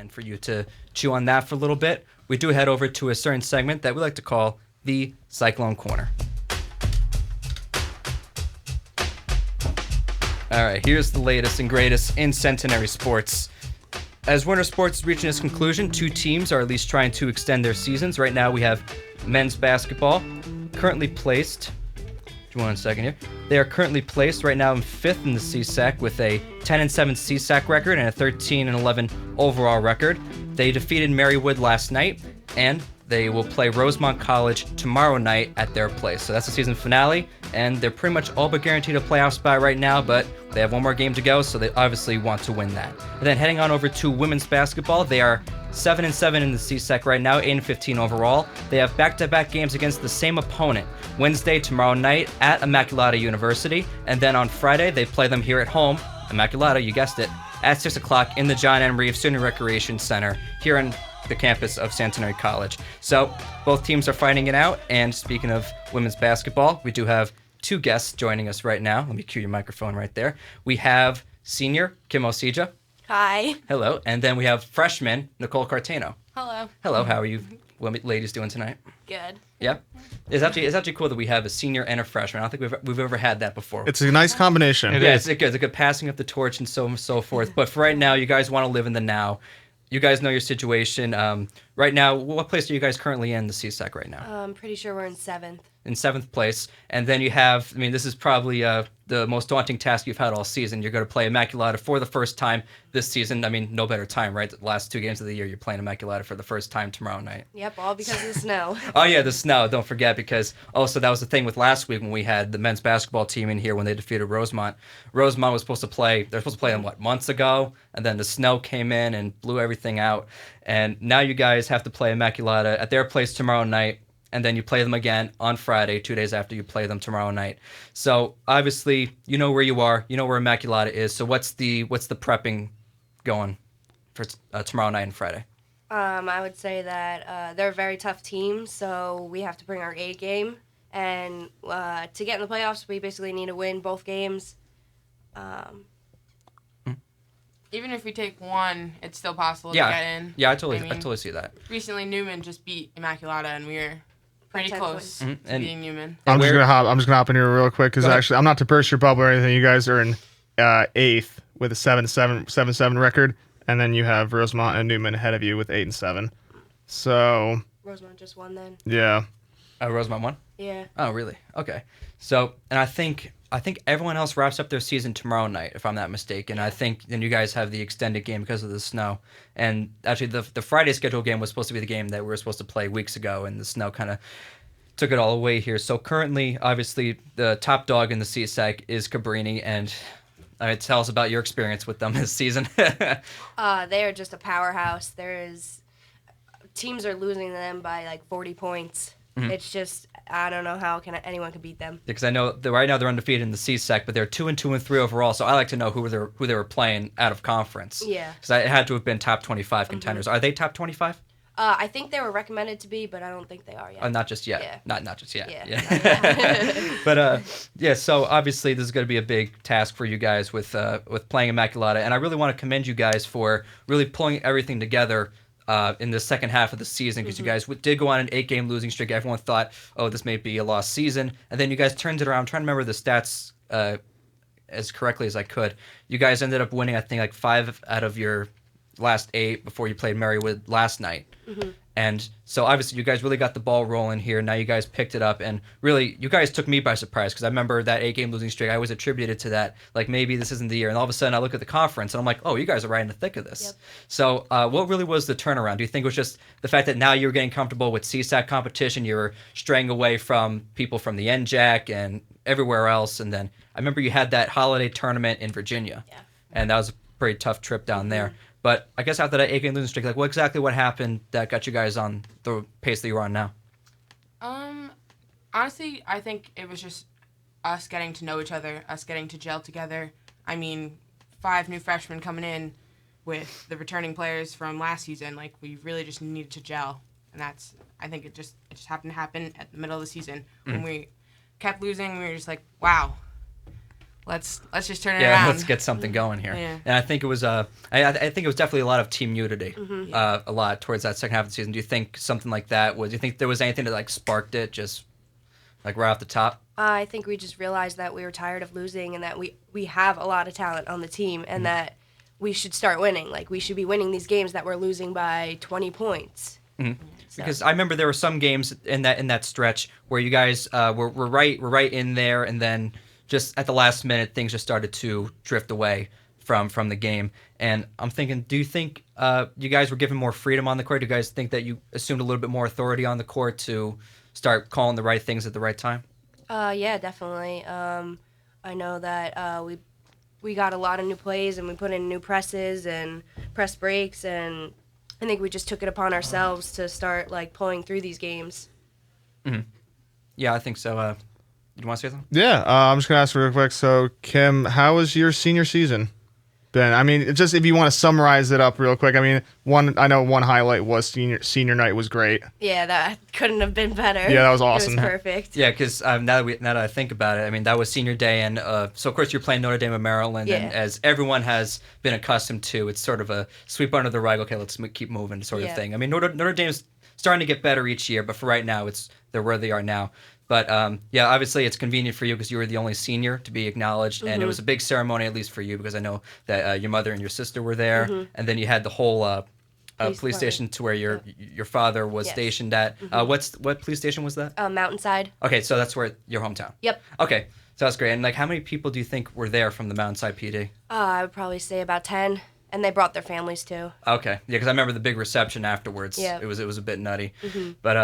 And for you to chew on that for a little bit, we do head over to a certain segment that we like to call the Cyclone Corner. All right, here's the latest and greatest in Centenary sports. As winter sports is reaching its conclusion, two teams are at least trying to extend their seasons. Right now we have men's basketball currently placed. Do you want a second here? They are currently placed right now in 5th in the CSAC with a 10-7 CSAC record and a 13-11 overall record. They defeated Marywood last night, and they will play Rosemont College tomorrow night at their place. So that's the season finale, and they're pretty much all but guaranteed a playoff spot right now, but they have one more game to go, so they obviously want to win that. And then heading on over to women's basketball, they are 7-7 in the CSAC right now, 8-15 overall. They have back-to-back games against the same opponent. Wednesday, tomorrow night at Immaculata University, and then on Friday, they play them here at home, Immaculata, you guessed it, at 6 o'clock in the John M. Reeve Student Recreation Center here in the campus of Centenary College. So both teams are fighting it out, and speaking of women's basketball, we do have two guests joining us right now. Let me cue your microphone right there. We have senior Kim Osieja. Hi. Hello. And then we have freshman Nicole Cartaino. Hello. Hello. How are you ladies doing tonight? Good. Yeah. It's actually cool that we have a senior and a freshman. I don't think we've ever had that before. It's a nice combination. It's a good passing of the torch and so forth. But for right now, you guys want to live in the now. You guys know your situation. Right now, what place are you guys currently in the CSAC right now? I'm pretty sure we're in 7th. In 7th place. And then you have, this is probably the most daunting task you've had all season. You're going to play Immaculata for the first time this season. No better time, right? The last 2 games of the year, you're playing Immaculata for the first time tomorrow night. Yep, all because of the snow. Oh, yeah, the snow. Don't forget, because also that was the thing with last week when we had the men's basketball team in here when they defeated Rosemont. Rosemont was supposed to play, they're supposed to play them, months ago? And then the snow came in and blew everything out. And now you guys have to play Immaculata at their place tomorrow night. And then you play them again on Friday, 2 days after you play them tomorrow night. So obviously, you know where you are, you know where Immaculata is. So what's the prepping going for tomorrow night and Friday? I would say that they're a very tough team, so we have to bring our A game. And to get in the playoffs, we basically need to win both games. Even if we take one, it's still possible to get in. Yeah, I totally see that. Recently, Newman just beat Immaculata, and we were pretty close to beating Newman. I'm just gonna hop in here real quick because actually, I'm not to burst your bubble or anything. You guys are in 8th with a 7-7 record, and then you have Rosemont and Newman ahead of you with 8-7. So Rosemont just won then. Yeah. Rosemont won? Yeah. Oh, really? Okay. So, and I think everyone else wraps up their season tomorrow night, if I'm not mistaken. I think then you guys have the extended game because of the snow. And actually, the Friday scheduled game was supposed to be the game that we were supposed to play weeks ago, and the snow kind of took it all away here. So currently, obviously, the top dog in the CSAC is Cabrini, and tell us about your experience with them this season. They are just a powerhouse. Teams are losing to them by like 40 points. Mm-hmm. It's just, I don't know how anyone can beat them. Because I know right now they're undefeated in the CSAC, but they're 2-2 and 3 overall. So I like to know who they were playing out of conference. Yeah. Because it had to have been top 25 contenders. Mm-hmm. Are they top 25? I think they were recommended to be, but I don't think they are yet. Oh, not just yet. Yeah. Not just yet. Yeah. But so obviously this is going to be a big task for you guys with playing Immaculata, and I really want to commend you guys for really pulling everything together in the second half of the season, because you guys did go on an 8-game losing streak. Everyone thought, oh, this may be a lost season, and then you guys turned it around. I'm trying to remember the stats as correctly as I could. You guys ended up winning, I think, like 5 out of your last 8 before you played Marywood last night. Mm-hmm. And so obviously you guys really got the ball rolling here. Now you guys picked it up, and really you guys took me by surprise, because I remember that 8-game losing streak. I always attributed to that, like maybe this isn't the year. And all of a sudden I look at the conference and I'm like, oh, you guys are right in the thick of this. Yep. So what really was the turnaround? Do you think it was just the fact that now you were getting comfortable with CSAC competition, you were straying away from people from the NJAC and everywhere else, and then I remember you had that holiday tournament in Virginia, and that was a pretty tough trip down there. But I guess after that 8-game losing streak, like what happened that got you guys on the pace that you're on now? Honestly, I think it was just us getting to know each other, us getting to gel together. 5 new freshmen coming in with the returning players from last season. Like, we really just needed to gel, and I think it just happened to happen at the middle of the season when we kept losing. We were just like, wow, let's just turn it Yeah, around. let's get something going here. Yeah. And I think it was I think it was definitely a lot of team unity, a lot towards that second half of the season. Do you think something like that was? Do you think there was anything that like sparked it, just like right off the top? I think we just realized that we were tired of losing and that we have a lot of talent on the team and that we should start winning. Like, we should be winning these games that we're losing by 20 points. Because I remember there were some games in that stretch where you guys were right in there, and then just at the last minute things just started to drift away from the game. And I'm thinking, do you think you guys were given more freedom on the court? Do you guys think that you assumed a little bit more authority on the court to start calling the right things at the right time? Yeah, definitely. I know that we got a lot of new plays and we put in new presses and press breaks, and I think we just took it upon ourselves to start like pulling through these games. Yeah, I think so. You want to say something? Yeah, I'm just gonna ask real quick. So, Kim, how was your senior season been? I mean, just if you want to summarize it up real quick. I mean, I know one highlight was senior night was great. Yeah, that couldn't have been better. Yeah, that was awesome. It was perfect. Yeah, because now that I think about it, I mean, that was senior day, and so of course you're playing Notre Dame and Maryland, and as everyone has been accustomed to, it's sort of a sweep under the rug. Okay, let's keep moving, sort of thing. I mean, Notre Dame's starting to get better each year, but for right now, they're where they are now. But yeah, obviously it's convenient for you because you were the only senior to be acknowledged, and it was a big ceremony, at least for you, because I know that your mother and your sister were there, and then you had the whole police station to where your father was stationed at. What police station was that? Mountainside. Okay, so that's where your hometown. Yep. Okay, so that's great. And like, how many people do you think were there from the Mountainside PD? I would probably say about 10, and they brought their families too. Okay, yeah, because I remember the big reception afterwards. Yeah. It was a bit nutty, but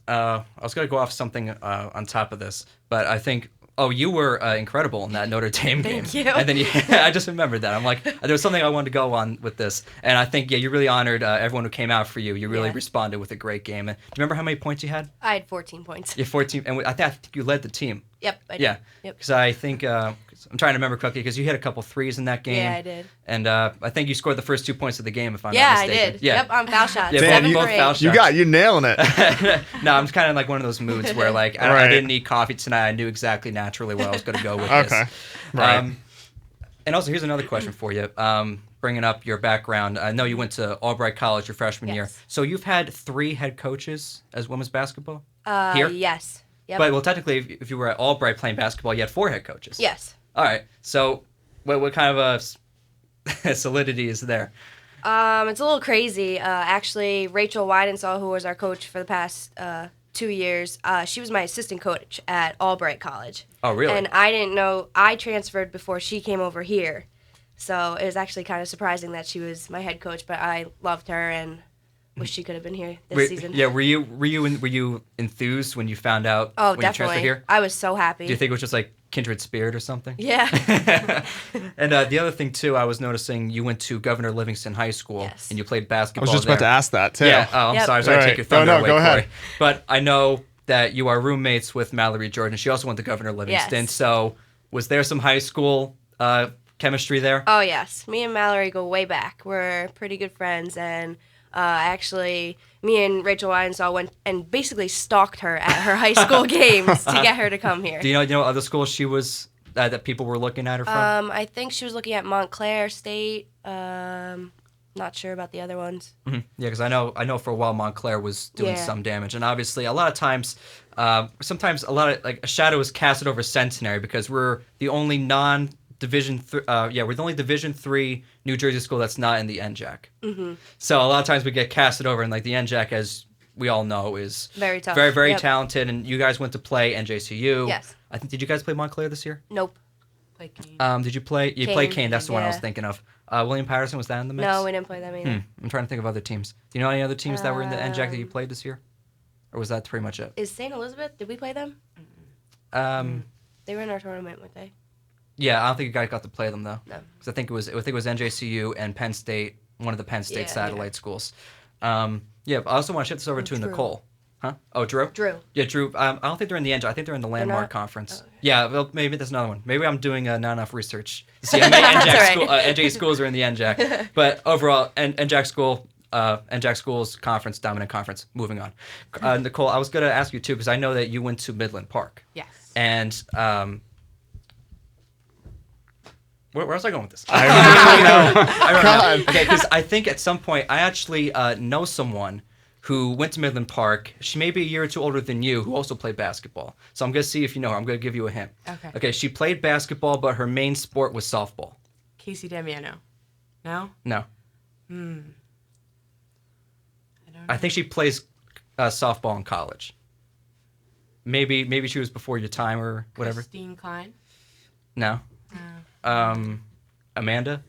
I was going to go off something on top of this, but I think, you were incredible in that Notre Dame game. Thank you. And then I just remembered that. I'm like, there was something I wanted to go on with this. And I think, you really honored everyone who came out for you. You really responded with a great game. And do you remember how many points you had? I had 14 points. Yeah, 14. And I think you led the team. Yep, I did. Yeah. Yep. Because I think, I'm trying to remember correctly, because you hit a couple threes in that game. Yeah, I did. And I think you scored the first 2 points of the game, if I'm not mistaken. I did. Yeah, Yep, on foul shots. Yeah, Damn, both foul shots. You nailing it. No, I'm kind of like one of those moods where like I didn't need coffee tonight. I knew exactly naturally where I was going to go with this. Okay. Right. And also, here's another question for you. Bringing up your background, I know you went to Albright College your freshman year. So you've had 3 head coaches as women's basketball here? Yes. Yep. But, well, technically, if you were at Albright playing basketball, you had 4 head coaches. Yes. All right. So what kind of a solidity is there? It's a little crazy. Actually, Rachel Weidensaw, who was our coach for the past 2 years, she was my assistant coach at Albright College. Oh, really? And I didn't know. I transferred before she came over here. So it was actually kind of surprising that she was my head coach, but I loved her and wish she could have been here this season. Yeah, were you enthused when you found out Oh, when you definitely. transferred here? I was so happy. Do you think it was just like kindred spirit or something? Yeah. And the other thing too, I was noticing you went to Governor Livingston High School and you played I basketball. was just there. about to ask that too. Yeah. Oh, I'm Yep. sorry. I take your thunder away, go ahead. Corey. But I know that you are roommates with Mallory Jordan. She also went to Governor Livingston. Yes. So was there some high school chemistry there? Oh, yes. Me and Mallory go way back. We're pretty good friends, and actually, me and Rachel Weidensaw went and basically stalked her at her high school games to get her to come here. Do you know other schools she was that people were looking at her from? I think she was looking at Montclair State. Not sure about the other ones. Mm-hmm. Yeah, because I know for a while Montclair was doing Yeah. some damage, and obviously a lot of times, sometimes a lot of like a shadow is casted over Centenary because we're the only non-division, we're the only Division III New Jersey school that's not in the NJAC. Mm-hmm. So a lot of times we get casted over, and like the NJAC, as we all know, is Very tough. very Yep. talented. And you guys went to play NJCU. Yes. I think did you guys play Montclair this year? Nope. Like, Kane. Did you play? You Kane. played Kane. That's the one I was Yeah. thinking of. William Patterson, was that in the mix? No, we didn't play them either. I'm trying to think of other teams. Do you know any other teams that were in the NJAC that you played this year? Or was that pretty much it? Is St. Elizabeth? Did we play them? They were in our tournament, weren't they? Yeah, I don't think you guys got to play them though. No. Because I think it was NJCU and Penn State, one of the Penn State Yeah, satellite schools. Yeah, but I also want to shift this over to Drew. Nicole. Huh? Oh, Drew? Drew. Yeah, Drew. I don't think they're in the NJ. I think they're in the Landmark not? Conference. Oh, okay. Yeah, well, maybe there's another one. Maybe I'm doing not enough research to see how many NJ schools are in the NJAC. But overall, NJAC schools conference, dominant conference. Moving on. Nicole, I was going to ask you too because I know that you went to Midland Park. Yes. And Where was I going with this? I don't know. I don't God. know. Okay, because I think at some point I actually know someone who went to Midland Park. She may be a year or two older than you, who also played basketball. So I'm going to see if you know her. I'm going to give you a hint. Okay. Okay, she played basketball, but her main sport was softball. Casey Damiano. No? No. I don't know. I think she plays softball in college. Maybe she was before your time or whatever. Christine Klein. No. Amanda?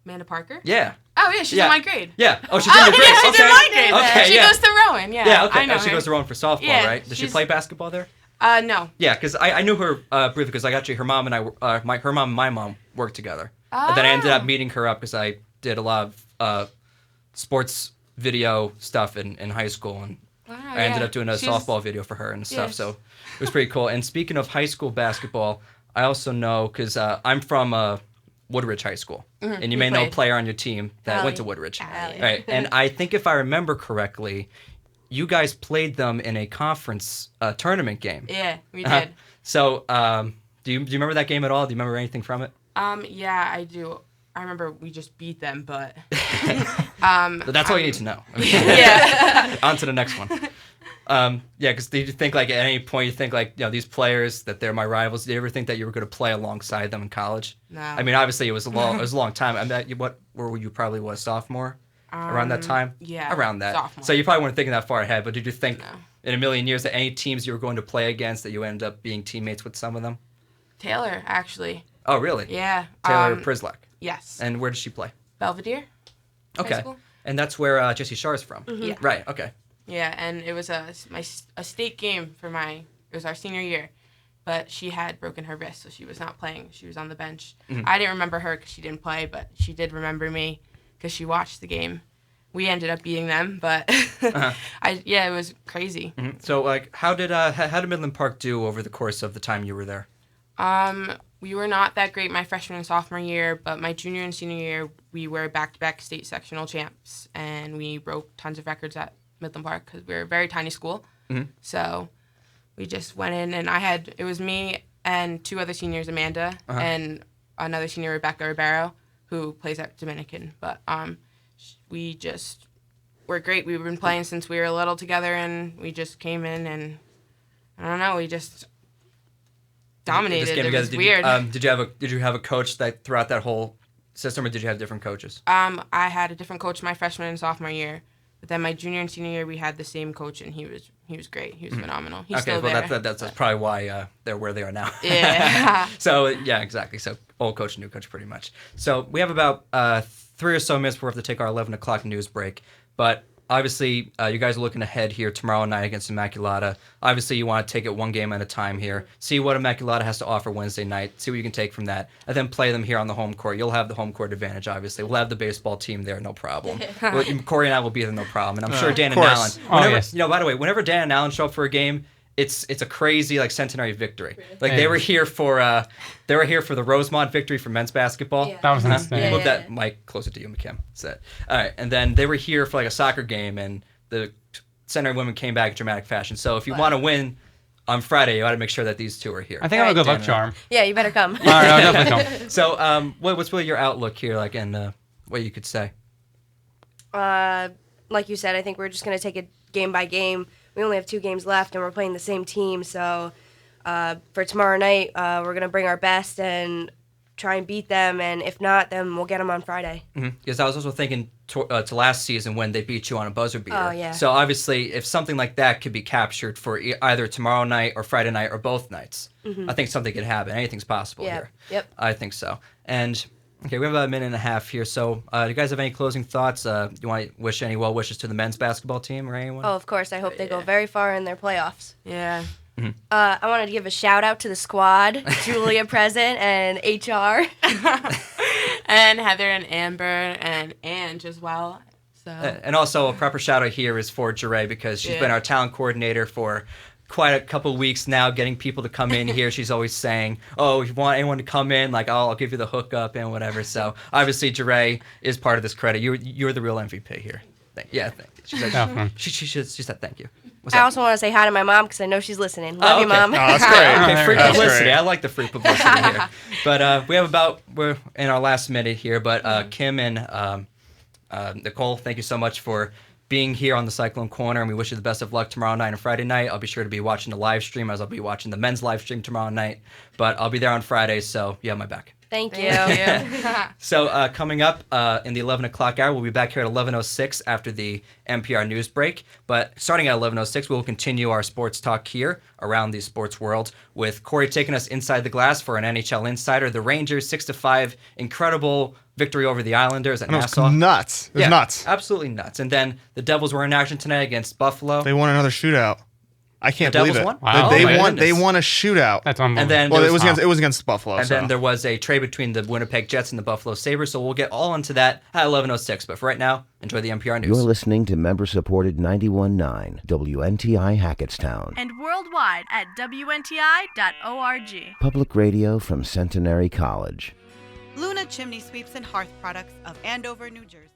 Amanda Parker? Yeah. Oh, yeah, she's Yeah. in my grade. Yeah. Oh, she's in your grade. Yeah, she's Okay. in my grade. Okay, She yeah. goes to Rowan, yeah. Yeah, okay. I know She her. goes to Rowan for softball, Yeah, right? Does she she's- play basketball there? No. Yeah, because I knew her briefly because her mom and I, her mom and my mom worked together. And then I ended up meeting her up because I did a lot of sports video stuff in high school, and Wow, I ended yeah. up doing a She's- softball video for her and stuff. Yes. So it was pretty cool. And speaking of high school basketball, I also know because I'm from Woodridge High School, and you may know a played. player on your team that Allie. went to Woodridge. Allie. Right, and I think if I remember correctly, you guys played them in a conference tournament game. Yeah, we Uh-huh. did. So, do you remember that game at all? Do you remember anything from it? Yeah, I do. I remember we just beat them, but But that's all you need to know. yeah. On to the next one. Yeah, because did you think like at any point you think like these players that they're my rivals? Did you ever think that you were going to play alongside them in college? No. I mean, obviously it was a long time. I mean, what were you probably a sophomore around that time? Yeah, around that. sophomore. So you probably weren't thinking that far ahead. But did you think No. in a million years that any teams you were going to play against that you ended up being teammates with some of them? Taylor, actually. Oh, really? Yeah. Taylor Prislak. Yes. And where does she play? Belvedere. Okay. School? And that's where Jesse Shar's from. Yeah. Right. Okay. Yeah, and it was a state game for it was our senior year, but she had broken her wrist, so she was not playing. She was on the bench. I didn't remember her because she didn't play, but she did remember me because she watched the game. We ended up beating them, but it was crazy. Mhm. So like, how did Midland Park do over the course of the time you were there? We were not that great my freshman and sophomore year, but my junior and senior year, we were back-to-back state sectional champs, and we broke tons of records at Midland Park because we were a very tiny school. So we just went in, and it was me and two other seniors, Amanda, and another senior, Rebecca Ribeiro, who plays at Dominican. But we just were great. We've been playing since we were little together, and we just came in, and I don't know, we just dominated. This game It together, was did weird. Did you have a coach that throughout that whole system, or did you have different coaches? I had a different coach my freshman and sophomore year, but then my junior and senior year we had the same coach, and he was great. He was phenomenal. He's still there. That's probably why they're where they are now. Yeah. So yeah, exactly. So old coach, new coach, pretty much. So we have about 3 or so minutes before we have to take our 11 o'clock news break. But obviously, you guys are looking ahead here tomorrow night against Immaculata. Obviously, you want to take it one game at a time here. See what Immaculata has to offer Wednesday night. See what you can take from that. And then play them here on the home court. You'll have the home court advantage, obviously. We'll have the baseball team there, no problem. Corey and I will be there, no problem. And I'm sure Dan and Allen. course. Whenever, yes. by the way, whenever Dan and Allen show up for a game, it's a crazy Centenary victory. Like Hey. they were here for the Rosemont victory for men's basketball. Yeah. That was Uh-huh. insane. Move that mic closer to you, McKim. That's it. All right, and then they were here for a soccer game, and the Centenary women came back in dramatic fashion. So if you want to win on Friday, you ought to make sure that these two are here. I think I have a good Dan luck and charm. Yeah, you better come. All right, I'll definitely come. So what's really your outlook here, and what you could say? Like you said, I think we're just going to take it game by game. We only have 2 games left, and we're playing the same team. So for tomorrow night, we're going to bring our best and try and beat them. And if not, then we'll get them on Friday. Because I was also thinking to last season when they beat you on a buzzer beater. Oh, yeah. So obviously, if something like that could be captured for either tomorrow night or Friday night or both nights, I think something could happen. Anything's possible Yeah. here. Yep. I think so. And okay, we have about a minute and a half here. So do you guys have any closing thoughts? Do you want to wish any well wishes to the men's basketball team or anyone? Oh, of course. I hope they go very far in their playoffs. Yeah. I wanted to give a shout out to the squad, Julia present and HR. And Heather and Amber and Ange as well. So And also a proper shout out here is for Jure because she's been our talent coordinator for quite a couple weeks now, getting people to come in here. She's always saying, "Oh, if you want anyone to come in, I'll give you the hookup and whatever." So obviously, Jure is part of this credit. You're the real MVP here. Yeah, thank you. She said, she said thank you. What's I up? also want to say hi to my mom because I know she's listening. Love you, okay. Mom. Oh, that's great. Okay, free That's publicity. great. I like the free publicity here. But we're in our last minute here. But Kim and Nicole, thank you so much for being here on the Cyclone Corner, and we wish you the best of luck tomorrow night and Friday night. I'll be sure to be watching the live stream, as I'll be watching the men's live stream tomorrow night. But I'll be there on Friday, so you have my back. Thank you. So coming up in the 11 o'clock hour, we'll be back here at 11:06 after the NPR news break. But starting at 11:06, we'll continue our sports talk here around the sports world with Corey taking us inside the glass for an NHL Insider. The Rangers 6-5, incredible victory over the Islanders at It was Nassau. nuts. It was nuts. Absolutely nuts. And then the Devils were in action tonight against Buffalo. They won another shootout. I can't The believe Devils it. won? Wow. They Oh, my won. They goodness. won a shootout. That's unbelievable. And then Well, there it was- was against Buffalo. And so. then there was a trade between the Winnipeg Jets and the Buffalo Sabres, so we'll get all into that at 11:06. But for right now, enjoy the NPR News. You're listening to member-supported 91.9 WNTI Hackettstown. And worldwide at WNTI.org. Public radio from Centenary College. Luna Chimney Sweeps and Hearth Products of Andover, New Jersey.